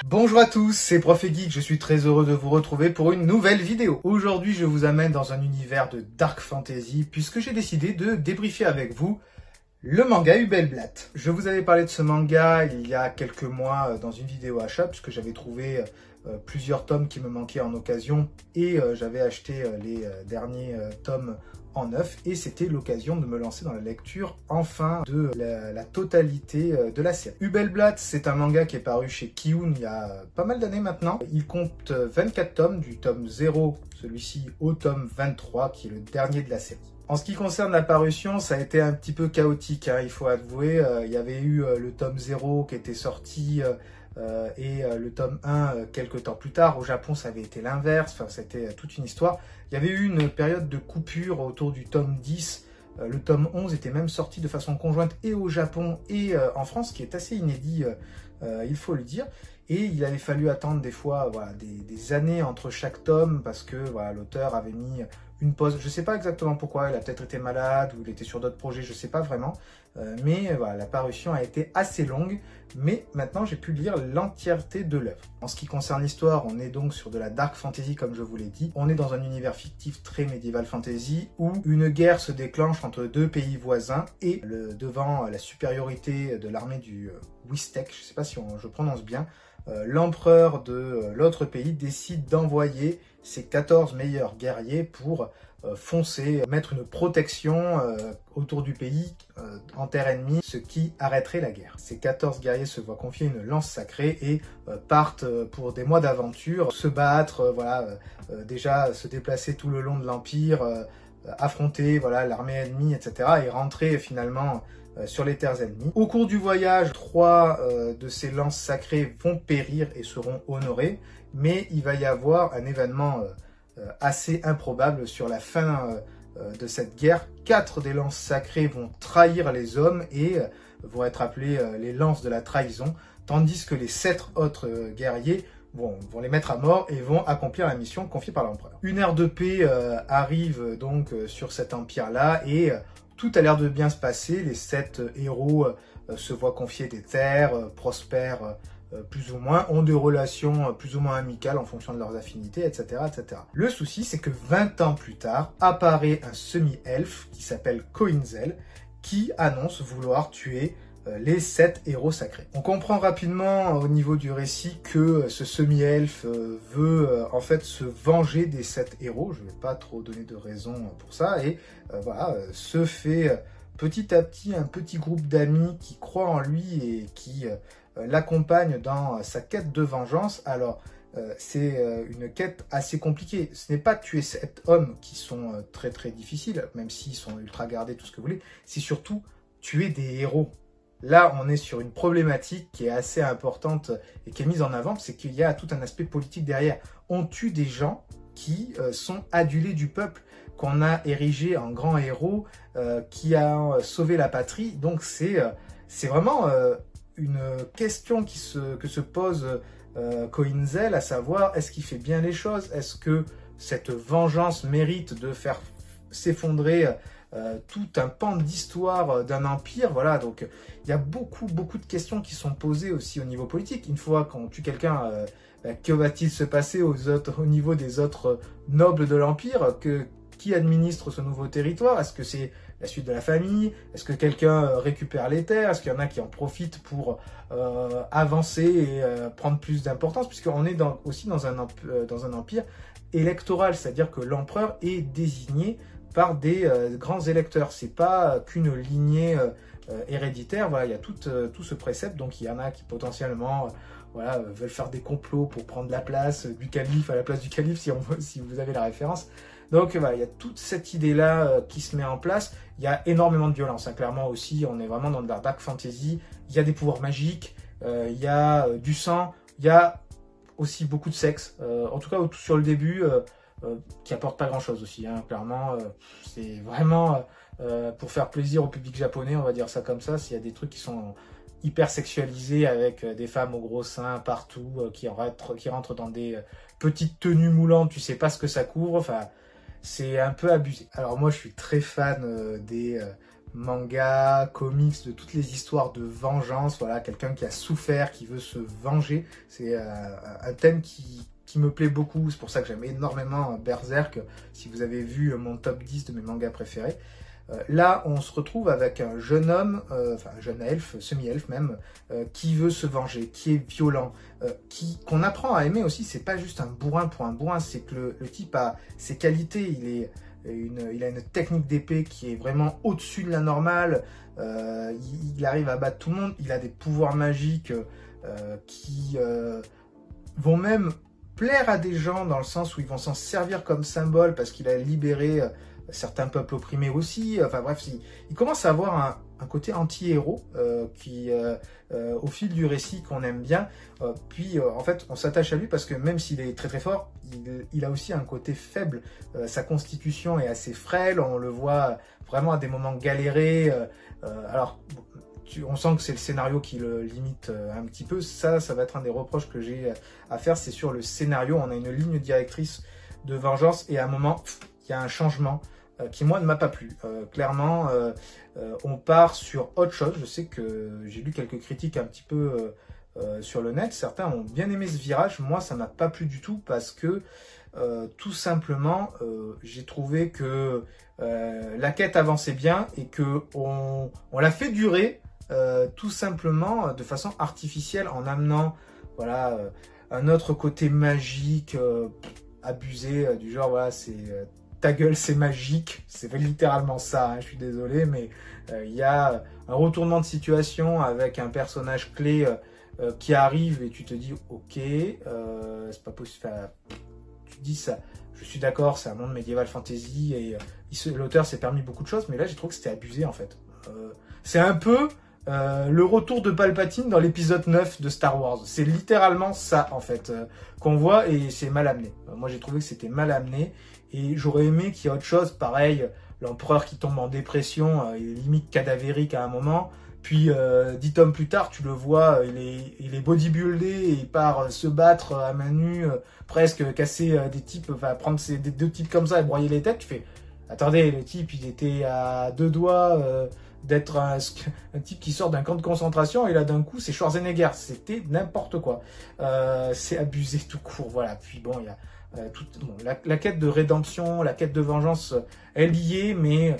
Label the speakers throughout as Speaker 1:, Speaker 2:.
Speaker 1: Bonjour à tous, c'est Prof et Geek, je suis très heureux de vous retrouver pour une nouvelle vidéo. Aujourd'hui, je vous amène dans un univers de Dark Fantasy puisque j'ai décidé de débriefer avec vous le manga Hubelblatt. Je vous avais parlé de ce manga il y a quelques mois dans une vidéo achat puisque j'avais trouvé plusieurs tomes qui me manquaient en occasion et j'avais acheté les derniers tomes en neuf et c'était l'occasion de me lancer dans la lecture enfin de la totalité de la série. Hubelblatt, c'est un manga qui est paru chez Kiun il y a pas mal d'années maintenant. Il compte 24 tomes, du tome 0, celui-ci, au tome 23 qui est le dernier de la série. En ce qui concerne la parution, ça a été un petit peu chaotique, hein, il faut avouer. Il y avait eu le tome 0 qui était sorti et le tome 1 quelques temps plus tard. Au Japon, ça avait été l'inverse, enfin, c'était toute une histoire. Il y avait eu une période de coupure autour du tome 10. Le tome 11 était même sorti de façon conjointe et au Japon et en France, ce qui est assez inédit, il faut le dire. Et il avait fallu attendre des fois des années entre chaque tome parce que l'auteur avait mis une pause. Je ne sais pas exactement pourquoi, il a peut-être été malade ou il était sur d'autres projets, je ne sais pas vraiment. Mais la parution a été assez longue, mais maintenant j'ai pu lire l'entièreté de l'œuvre. En ce qui concerne l'histoire, on est donc sur de la dark fantasy comme je vous l'ai dit. On est dans un univers fictif très médiéval fantasy où une guerre se déclenche entre deux pays voisins et devant la supériorité de l'armée du Wistek, je ne sais pas si je prononce bien, l'empereur de l'autre pays décide d'envoyer ses 14 meilleurs guerriers pour foncer, mettre une protection autour du pays en terre ennemie, ce qui arrêterait la guerre. Ces 14 guerriers se voient confier une lance sacrée et partent pour des mois d'aventure, se battre, déjà se déplacer tout le long de l'Empire, affronter l'armée ennemie, etc. et rentrer finalement sur les terres ennemies. Au cours du voyage, 3 de ces lances sacrées vont périr et seront honorées, mais il va y avoir un événement assez improbable sur la fin de cette guerre. 4 des lances sacrées vont trahir les hommes et vont être appelées les lances de la trahison, tandis que les 7 autres guerriers vont les mettre à mort et vont accomplir la mission confiée par l'empereur. Une ère de paix arrive donc sur cet empire-là et tout a l'air de bien se passer. Les 7 héros se voient confier des terres, prospèrent plus ou moins, ont des relations plus ou moins amicales en fonction de leurs affinités, etc. etc. Le souci, c'est que 20 ans plus tard, apparaît un semi-elfe qui s'appelle Koinzel, qui annonce vouloir tuer les 7 héros sacrés. On comprend rapidement au niveau du récit que ce semi-elfe veut en fait se venger des 7 héros. Je ne vais pas trop donner de raison pour ça. Et se fait petit à petit un petit groupe d'amis qui croient en lui et qui l'accompagne dans sa quête de vengeance. Alors, c'est une quête assez compliquée. Ce n'est pas tuer 7 hommes qui sont très très difficiles, même s'ils sont ultra gardés, tout ce que vous voulez. C'est surtout tuer des héros. Là, on est sur une problématique qui est assez importante et qui est mise en avant, c'est qu'il y a tout un aspect politique derrière. On tue des gens qui sont adulés du peuple, qu'on a érigé en grands héros, qui a sauvé la patrie. Donc c'est vraiment une question que se pose Koinzel, à savoir, est-ce qu'il fait bien les choses? Est-ce que cette vengeance mérite de faire s'effondrer tout un pan d'histoire d'un empire? Voilà, donc il y a beaucoup de questions qui sont posées aussi au niveau politique. Une fois qu'on tue quelqu'un, que va-t-il se passer au niveau des autres nobles de l'empire? Qui administre ce nouveau territoire? Est-ce que c'est la suite de la famille? Est-ce que quelqu'un récupère les terres? Est-ce qu'il y en a qui en profitent pour avancer et prendre plus d'importance? Puisqu'on est aussi dans un empire électoral, c'est-à-dire que l'empereur est désigné par des grands électeurs. C'est pas qu'une lignée héréditaire. Voilà, il y a tout ce précepte. Donc il y en a qui potentiellement veulent faire des complots pour prendre la place du calife à la place du calife, si vous avez la référence. Donc il y a toute cette idée-là qui se met en place. Il y a énormément de violence, hein. Clairement aussi, on est vraiment dans de la dark fantasy. Il y a des pouvoirs magiques, il y a du sang, il y a aussi beaucoup de sexe. En tout cas, sur le début, qui apporte pas grand-chose aussi, hein. Clairement, c'est vraiment pour faire plaisir au public japonais, on va dire ça comme ça. S'il y a des trucs qui sont hyper sexualisés avec des femmes aux gros seins partout, qui rentrent dans des petites tenues moulantes, tu sais pas ce que ça couvre, enfin, c'est un peu abusé. Alors moi, je suis très fan des manga, comics, de toutes les histoires de vengeance. Voilà, quelqu'un qui a souffert, qui veut se venger. C'est un thème qui me plaît beaucoup. C'est pour ça que j'aime énormément Berserk. Si vous avez vu mon top 10 de mes mangas préférés. Là, on se retrouve avec un jeune homme, enfin un jeune elfe, semi-elfe même, qui veut se venger, qui est violent, qu'on apprend à aimer aussi. C'est pas juste un bourrin pour un bourrin, c'est que le type a ses qualités. Il a une technique d'épée qui est vraiment au-dessus de la normale. Il arrive à battre tout le monde. Il a des pouvoirs magiques qui vont même plaire à des gens dans le sens où ils vont s'en servir comme symbole parce qu'il a libéré certains peuples opprimés aussi. Enfin bref, il commence à avoir un côté anti-héros qui, au fil du récit, qu'on aime bien. Puis en fait, on s'attache à lui parce que même s'il est très très fort, il a aussi un côté faible. Sa constitution est assez frêle. On le voit vraiment à des moments galérer. Alors, on sent que c'est le scénario qui le limite un petit peu. Ça va être un des reproches que j'ai à faire. C'est sur le scénario. On a une ligne directrice de vengeance et à un moment, il y a un changement qui, moi, ne m'a pas plu. Clairement, on part sur autre chose. Je sais que j'ai lu quelques critiques un petit peu sur le net. Certains ont bien aimé ce virage. Moi, ça m'a pas plu du tout parce que, tout simplement, j'ai trouvé que la quête avançait bien et qu'on l'a fait durer tout simplement de façon artificielle en amenant voilà, un autre côté magique abusé du genre voilà, c'est ta gueule c'est magique, c'est littéralement ça, hein, je suis désolé, mais il y a un retournement de situation avec un personnage clé qui arrive et tu te dis ok, c'est pas possible, enfin, tu te dis ça, je suis d'accord, c'est un monde médiéval fantasy et l'auteur s'est permis beaucoup de choses, mais là j'ai trouvé que c'était abusé en fait. C'est un peu le retour de Palpatine dans l'épisode 9 de Star Wars. C'est littéralement ça, en fait, qu'on voit et c'est mal amené. Moi, j'ai trouvé que c'était mal amené et j'aurais aimé qu'il y ait autre chose. Pareil, l'empereur qui tombe en dépression, il est limite cadavérique à un moment. Puis, 10 tomes plus tard, tu le vois, il est bodybuildé et il part se battre à main nue, presque casser des types, enfin, prendre des deux types comme ça et broyer les têtes. Tu fais, attendez, le type, il était à deux doigts d'être un type qui sort d'un camp de concentration et là d'un coup c'est Schwarzenegger, c'était n'importe quoi. C'est abusé tout court, voilà. Puis bon, il y a la quête de rédemption, la quête de vengeance est liée, mais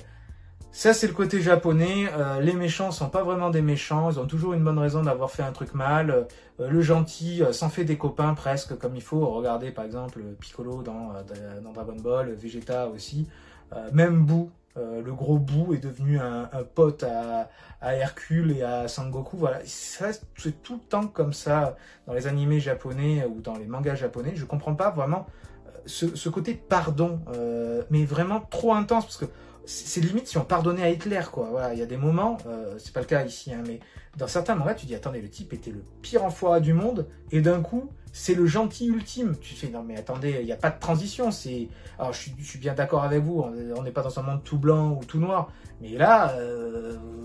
Speaker 1: ça c'est le côté japonais. Les méchants sont pas vraiment des méchants, ils ont toujours une bonne raison d'avoir fait un truc mal. Le gentil s'en fait des copains presque comme il faut. Regardez par exemple Piccolo dans Dragon Ball, Vegeta aussi, même Boo. Le gros Boo est devenu un pote à Hercule et à Sangoku. Voilà, c'est tout le temps comme ça dans les animés japonais ou dans les mangas japonais. Je comprends pas vraiment ce côté pardon, mais vraiment trop intense parce que c'est limite si on pardonnait à Hitler, quoi. Voilà, il y a des moments, c'est pas le cas ici, hein, mais dans certains mangas, tu dis attendez, le type était le pire enfoiré du monde et d'un coup, c'est le gentil ultime. Tu fais non mais attendez, il n'y a pas de transition. Alors je suis bien d'accord avec vous, on n'est pas dans un monde tout blanc ou tout noir, mais là,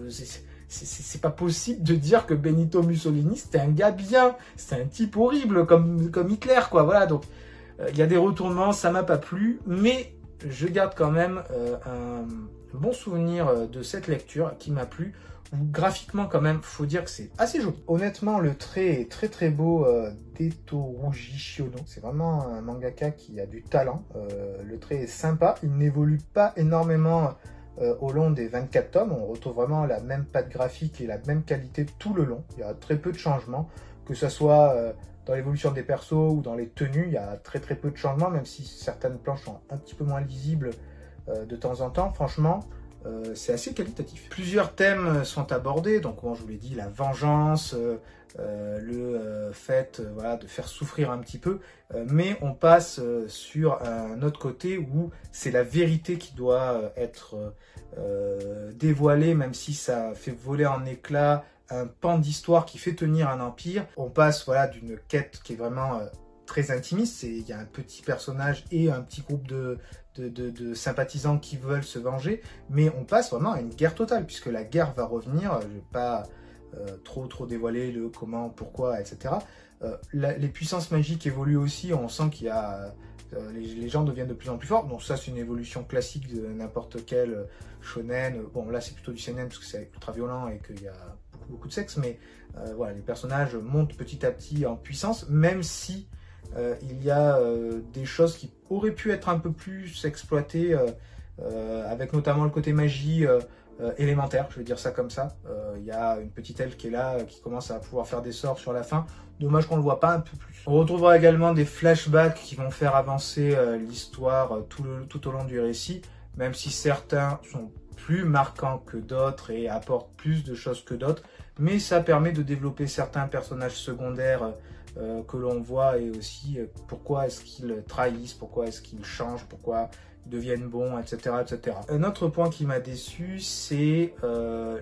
Speaker 1: c'est pas possible de dire que Benito Mussolini c'était un gars bien, c'était un type horrible comme Hitler, quoi. Voilà, donc il y a des retournements, ça m'a pas plu, mais je garde quand même un bon souvenir de cette lecture qui m'a plu. Graphiquement quand même, faut dire que c'est assez joli. Honnêtement, le trait est très très beau d'Etoruji Shiono. C'est vraiment un mangaka qui a du talent. Le trait est sympa, il n'évolue pas énormément au long des 24 tomes. On retrouve vraiment la même patte graphique et la même qualité tout le long. Il y a très peu de changements, que ce soit dans l'évolution des persos ou dans les tenues, il y a très très peu de changements, même si certaines planches sont un petit peu moins lisibles de temps en temps. Franchement, c'est assez qualitatif. Plusieurs thèmes sont abordés, donc comme je vous l'ai dit, la vengeance, le fait voilà, de faire souffrir un petit peu, mais on passe sur un autre côté où c'est la vérité qui doit être dévoilée, même si ça fait voler en éclats un pan d'histoire qui fait tenir un empire. On passe voilà, d'une quête qui est vraiment très intimiste, il y a un petit personnage et un petit groupe de sympathisants qui veulent se venger, mais on passe vraiment à une guerre totale, puisque la guerre va revenir. Je ne vais pas trop dévoiler le comment, pourquoi, etc. Les puissances magiques évoluent aussi, on sent qu'il y a les gens deviennent de plus en plus forts. Donc ça, c'est une évolution classique de n'importe quel shonen. Bon, là, c'est plutôt du seinen parce que c'est ultra violent et qu'il y a beaucoup de sexe, mais voilà, les personnages montent petit à petit en puissance, même si il y a des choses qui auraient pu être un peu plus exploitées, avec notamment le côté magie élémentaire, je vais dire ça comme ça. Il y a une petite elfe qui est là, qui commence à pouvoir faire des sorts sur la fin. Dommage qu'on ne le voit pas un peu plus. On retrouvera également des flashbacks qui vont faire avancer l'histoire tout au long du récit, même si certains sont plus marquants que d'autres et apportent plus de choses que d'autres, mais ça permet de développer certains personnages secondaires que l'on voit, et aussi pourquoi est-ce qu'ils trahissent, pourquoi est-ce qu'ils changent, pourquoi ils deviennent bons, etc., etc. Un autre point qui m'a déçu, c'est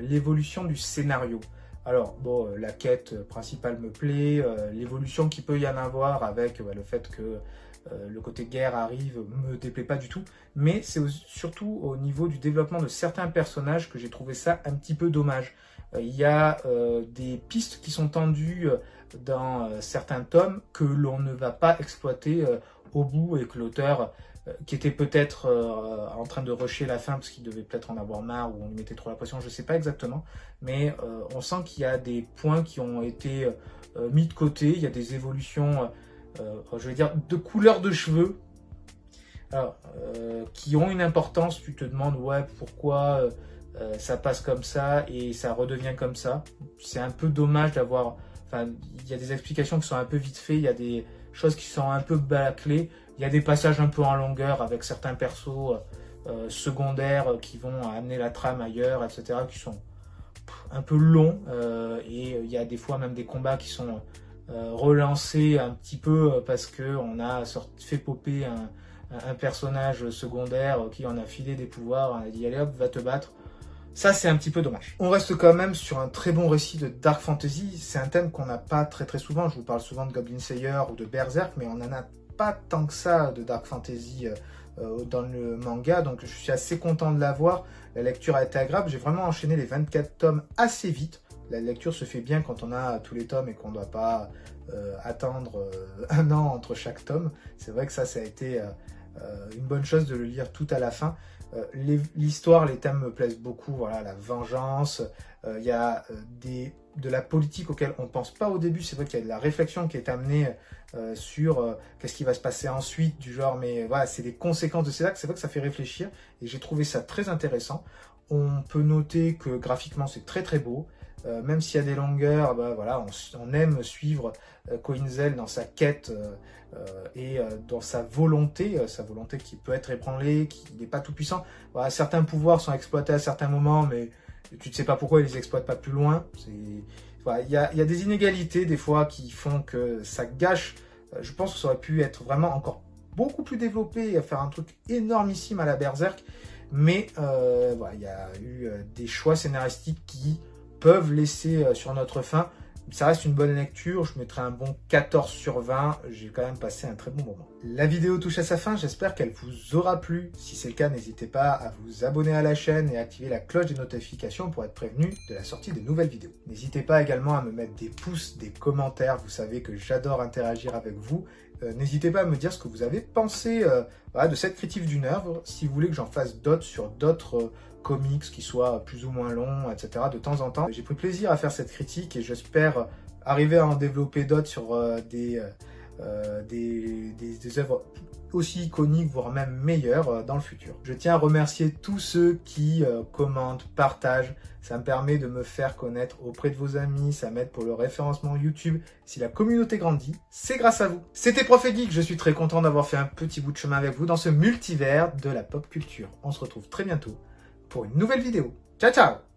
Speaker 1: l'évolution du scénario. Alors, bon, la quête principale me plaît, l'évolution qu'il peut y en avoir avec le fait que le côté guerre arrive me déplaît pas du tout, mais c'est surtout au niveau du développement de certains personnages que j'ai trouvé ça un petit peu dommage. Il y a des pistes qui sont tendues dans certains tomes que l'on ne va pas exploiter au bout, et que l'auteur, qui était peut-être en train de rusher la fin parce qu'il devait peut-être en avoir marre ou on lui mettait trop la pression, je ne sais pas exactement, mais on sent qu'il y a des points qui ont été mis de côté, il y a des évolutions, je vais dire, de couleur de cheveux, alors, qui ont une importance. Tu te demandes, ouais, pourquoi ça passe comme ça et ça redevient comme ça. C'est un peu dommage d'avoir... Enfin, il y a des explications qui sont un peu vite faites, il y a des choses qui sont un peu bâclées, il y a des passages un peu en longueur avec certains persos secondaires qui vont amener la trame ailleurs, etc., qui sont un peu longs, et il y a des fois même des combats qui sont relancés un petit peu parce qu'on a fait popper un personnage secondaire qui en a filé des pouvoirs, on a dit allez hop, va te battre. Ça, c'est un petit peu dommage. On reste quand même sur un très bon récit de Dark Fantasy. C'est un thème qu'on n'a pas très souvent. Je vous parle souvent de Goblin Slayer ou de Berserk, mais on n'en a pas tant que ça de Dark Fantasy dans le manga. Donc je suis assez content de l'avoir. La lecture a été agréable. J'ai vraiment enchaîné les 24 tomes assez vite. La lecture se fait bien quand on a tous les tomes et qu'on ne doit pas attendre un an entre chaque tome. C'est vrai que ça a été une bonne chose de le lire tout à la fin. L'histoire, les thèmes me plaisent beaucoup, voilà, la vengeance, il y a de la politique auquel on ne pense pas au début. C'est vrai qu'il y a de la réflexion qui est amenée sur qu'est-ce qui va se passer ensuite, du genre, mais voilà, c'est les conséquences de ces actes. C'est vrai que ça fait réfléchir et j'ai trouvé ça très intéressant. On peut noter que graphiquement c'est très beau, même s'il y a des longueurs, voilà, on aime suivre Koinzel dans sa quête et dans sa volonté qui peut être ébranlée, qui n'est pas tout puissant. Voilà, certains pouvoirs sont exploités à certains moments, mais tu ne sais pas pourquoi ils les exploitent pas plus loin. Voilà, il y a des inégalités des fois qui font que ça gâche. Je pense que ça aurait pu être vraiment encore beaucoup plus développé et faire un truc énormissime à la Berserk. Mais voilà, il y a eu des choix scénaristiques qui peuvent laisser sur notre faim. Ça reste une bonne lecture, je mettrai un bon 14 sur 20, j'ai quand même passé un très bon moment. La vidéo touche à sa fin, j'espère qu'elle vous aura plu. Si c'est le cas, n'hésitez pas à vous abonner à la chaîne et à activer la cloche des notifications pour être prévenu de la sortie de nouvelles vidéos. N'hésitez pas également à me mettre des pouces, des commentaires, vous savez que j'adore interagir avec vous. N'hésitez pas à me dire ce que vous avez pensé voilà, de cette critique d'une œuvre, si vous voulez que j'en fasse d'autres sur d'autres comics qui soient plus ou moins longs, etc. de temps en temps. J'ai pris plaisir à faire cette critique et j'espère arriver à en développer d'autres sur des œuvres aussi iconiques, voire même meilleures dans le futur. Je tiens à remercier tous ceux qui commentent, partagent. Ça me permet de me faire connaître auprès de vos amis, ça m'aide pour le référencement YouTube. Si la communauté grandit, c'est grâce à vous. C'était Prof et Geek, je suis très content d'avoir fait un petit bout de chemin avec vous dans ce multivers de la pop culture. On se retrouve très bientôt pour une nouvelle vidéo. Ciao ciao!